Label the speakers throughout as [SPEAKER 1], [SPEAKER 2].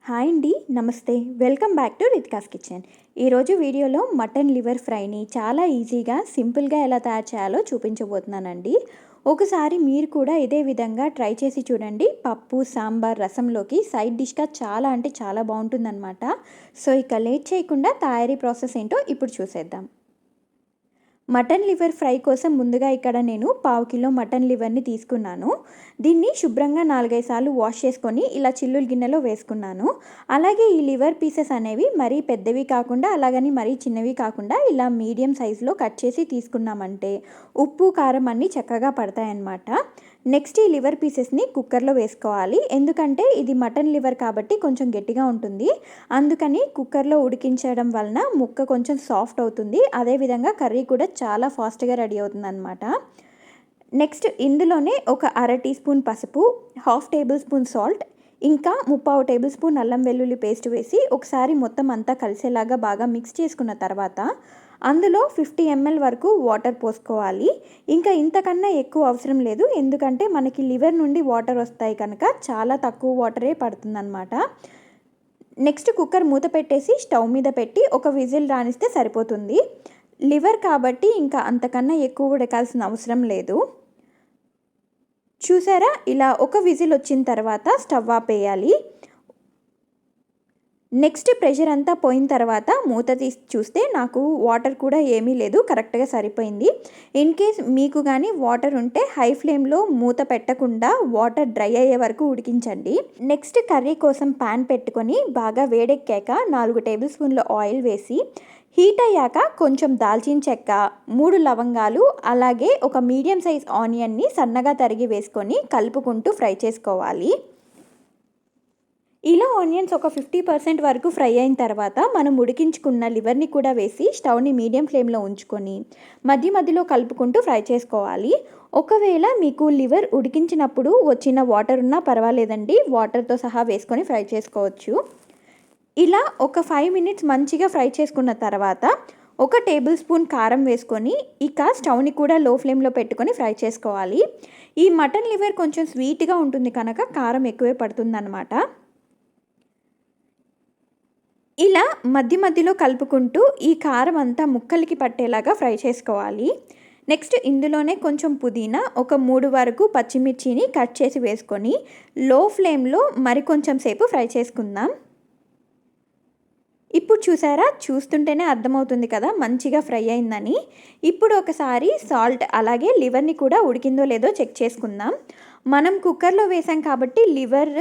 [SPEAKER 1] Hi అండి, నమస్తే. Welcome back to Ritika's kitchen. ఈరోజు వీడియోలో మటన్ లివర్ ఫ్రైని చాలా ఈజీగా సింపుల్గా ఎలా తయారు చేయాలో చూపించబోతున్నానండి. ఒకసారి మీరు కూడా ఇదే విధంగా ట్రై చేసి చూడండి. పప్పు, సాంబార్, రసంలోకి సైడ్ డిష్గా చాలా అంటే చాలా బాగుంటుందన్నమాట. సో ఇక లేట్ చేయకుండా తయారీ ప్రాసెస్ ఏంటో ఇప్పుడు చూసేద్దాం. మటన్ లివర్ ఫ్రై కోసం ముందుగా ఇక్కడ నేను 1/2 కిలో మటన్ లివర్ని తీసుకున్నాను. దీన్ని శుభ్రంగా 4-5 సార్లు వాష్ చేసుకొని ఇలా చిల్లుల గిన్నెలో వేసుకున్నాను. అలాగే ఈ లివర్ పీసెస్ అనేవి మరీ పెద్దవి కాకుండా అలాగని మరీ చిన్నవి కాకుండా ఇలా మీడియం సైజులో కట్ చేసి తీసుకున్నామంటే ఉప్పు, కారం అన్నీ చక్కగా పడతాయన్నమాట. నెక్స్ట్ ఈ లివర్ పీసెస్ని కుక్కర్లో వేసుకోవాలి. ఎందుకంటే ఇది మటన్ లివర్ కాబట్టి కొంచెం గట్టిగా ఉంటుంది. అందుకని కుక్కర్లో ఉడికించడం వలన ముక్క కొంచెం సాఫ్ట్ అవుతుంది. అదేవిధంగా కర్రీ కూడా చాలా ఫాస్ట్గా రెడీ అవుతుంది అన్నమాట. నెక్స్ట్ ఇందులోనే ఒక 1/2 టీ స్పూన్ పసుపు, 1/2 టేబుల్ స్పూన్ సాల్ట్, ఇంకా 3/4 టేబుల్ స్పూన్ అల్లం వెల్లుల్లి పేస్ట్ వేసి ఒకసారి మొత్తం అంతా కలిసేలాగా బాగా మిక్స్ చేసుకున్న తర్వాత అందులో 50 ml వరకు వాటర్ పోసుకోవాలి. ఇంకా ఇంతకన్నా ఎక్కువ అవసరం లేదు, ఎందుకంటే మనకి లివర్ నుండి వాటర్ వస్తాయి కనుక చాలా తక్కువ వాటరే పడుతుందన్నమాట. నెక్స్ట్ కుక్కర్ మూత పెట్టేసి స్టవ్ మీద పెట్టి ఒక విజిల్ రానిస్తే సరిపోతుంది. లివర్ కాబట్టి ఇంకా అంతకన్నా ఎక్కువ ఉడకాల్సిన అవసరం లేదు. చూసారా, ఇలా ఒక విజిల్ వచ్చిన తర్వాత స్టవ్ ఆపేయాలి. నెక్స్ట్ ప్రెషర్ అంతా పోయిన తర్వాత మూత తీసి చూస్తే నాకు వాటర్ కూడా ఏమీ లేదు, కరెక్ట్గా సరిపోయింది. ఇన్ కేస్ మీకు కానీ వాటర్ ఉంటే హై ఫ్లేమ్లో మూత పెట్టకుండా వాటర్ డ్రై అయ్యే వరకు ఉడికించండి. నెక్స్ట్ కర్రీ కోసం ప్యాన్ పెట్టుకొని బాగా వేడెక్కాక 4 టేబుల్ స్పూన్ల ఆయిల్ వేసి హీట్ అయ్యాక కొంచెం దాల్చిన చెక్క, 3 లవంగాలు, అలాగే ఒక మీడియం సైజ్ ఆనియన్ని సన్నగా తరిగి వేసుకొని కలుపుకుంటూ ఫ్రై చేసుకోవాలి. ఇలా ఆనియన్స్ ఒక 50% వరకు ఫ్రై అయిన తర్వాత మనం ఉడికించుకున్న లివర్ని కూడా వేసి స్టవ్ని మీడియం ఫ్లేమ్లో ఉంచుకొని మధ్య మధ్యలో కలుపుకుంటూ ఫ్రై చేసుకోవాలి. ఒకవేళ మీకు లివర్ ఉడికించినప్పుడు వచ్చిన వాటర్ ఉన్నా పర్వాలేదండి, వాటర్తో సహా వేసుకొని ఫ్రై చేసుకోవచ్చు. ఇలా ఒక 5 మినిట్స్ మంచిగా ఫ్రై చేసుకున్న తర్వాత 1 టేబుల్ స్పూన్ కారం వేసుకొని ఇక స్టవ్ని కూడా లో ఫ్లేమ్లో పెట్టుకొని ఫ్రై చేసుకోవాలి. ఈ మటన్ లివర్ కొంచెం స్వీట్గా ఉంటుంది కనుక కారం ఎక్కువే పడుతుందన్నమాట. ఇలా మధ్య మధ్యలో కలుపుకుంటూ ఈ కారం అంతా ముక్కలకి పట్టేలాగా ఫ్రై చేసుకోవాలి. నెక్స్ట్ ఇందులోనే కొంచెం పుదీనా, ఒక 3 వరకు పచ్చిమిర్చిని కట్ చేసి వేసుకొని లో ఫ్లేమ్లో మరికొంచెం సేపు ఫ్రై చేసుకుందాం. ఇప్పుడు చూసారా, చూస్తుంటేనే అర్థమవుతుంది కదా మంచిగా ఫ్రై అయిందని. ఇప్పుడు ఒకసారి సాల్ట్ అలాగే లివర్ని కూడా ఉడికిందో లేదో చెక్ చేసుకుందాం. మనం కుక్కర్లో వేసాం కాబట్టి లివర్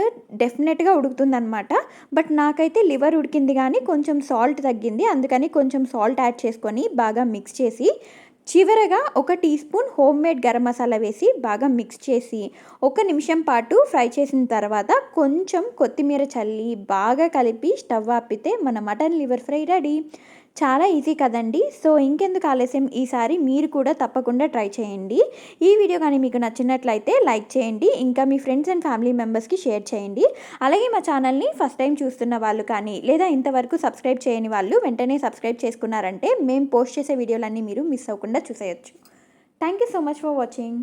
[SPEAKER 1] డెఫినెట్గా ఉడుకుతుందన్నమాట. బట్ నాకైతే లివర్ ఉడికింది కానీ కొంచెం సాల్ట్ తగ్గింది, అందుకని కొంచెం సాల్ట్ యాడ్ చేసుకొని బాగా మిక్స్ చేసి చివరగా 1 teaspoon home made garam masala వేసి బాగా మిక్స్ చేసి 1 నిమిషం పాటు ఫ్రై చేసిన తర్వాత కొంచెం కొత్తిమీర చల్లి బాగా కలిపి స్టవ్ ఆపితే మన మటన్ లివర్ ఫ్రై రెడీ. చాలా ఈజీ కదండి. సో ఇంకెందుకు ఆలస్యం, ఈసారి మీరు కూడా తప్పకుండా ట్రై చేయండి. ఈ వీడియో కానీ మీకు నచ్చినట్లయితే లైక్ చేయండి, ఇంకా మీ ఫ్రెండ్స్ అండ్ ఫ్యామిలీ మెంబర్స్కి షేర్ చేయండి. అలాగే మా ఛానల్ని ఫస్ట్ టైం చూస్తున్న వాళ్ళు కానీ లేదా ఇంతవరకు సబ్స్క్రైబ్ చేయని వాళ్ళు వెంటనే సబ్స్క్రైబ్ చేసుకున్నారంటే మేము పోస్ట్ చేసే వీడియోలన్నీ మీరు మిస్ అవ్వకుండా చూసేయచ్చు. Thank you so much for watching.